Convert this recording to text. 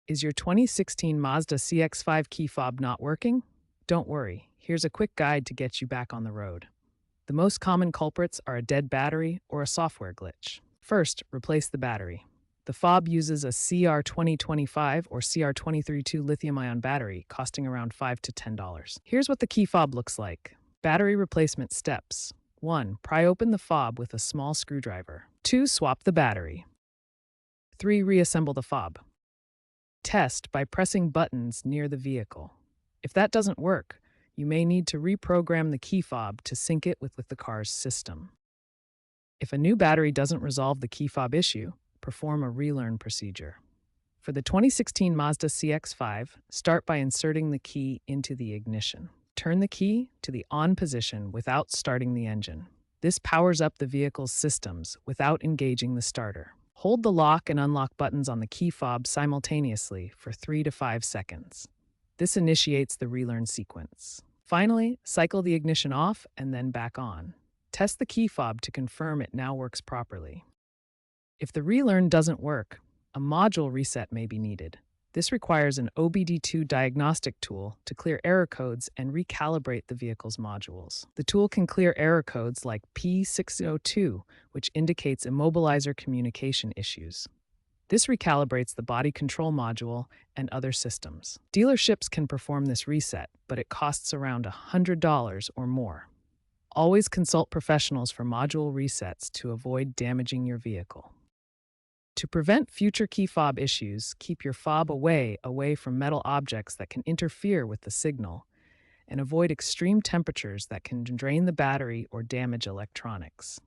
Is your 2016 Mazda CX-5 key fob not working? Don't worry, here's a quick guide to get you back on the road. The most common culprits are a dead battery or a software glitch. First, replace the battery. The fob uses a CR2025 or CR232 lithium-ion battery, costing around $5 to $10. Here's what the key fob looks like. Battery replacement steps. 1. Pry open the fob with a small screwdriver. 2. Swap the battery. 3. Reassemble the fob. Test by pressing buttons near the vehicle. If that doesn't work, you may need to reprogram the key fob to sync it with the car's system. If a new battery doesn't resolve the key fob issue, perform a relearn procedure. For the 2016 Mazda CX-5, start by inserting the key into the ignition. Turn the key to the on position without starting the engine. This powers up the vehicle's systems without engaging the starter. Hold the lock and unlock buttons on the key fob simultaneously for 3 to 5 seconds. This initiates the relearn sequence. Finally, cycle the ignition off and then back on. Test the key fob to confirm it now works properly. If the relearn doesn't work, a module reset may be needed. This requires an OBD2 diagnostic tool to clear error codes and recalibrate the vehicle's modules. The tool can clear error codes like P602, which indicates immobilizer communication issues. This recalibrates the body control module and other systems. Dealerships can perform this reset, but it costs around $100 or more. Always consult professionals for module resets to avoid damaging your vehicle. To prevent future key fob issues, keep your fob away from metal objects that can interfere with the signal, and avoid extreme temperatures that can drain the battery or damage electronics.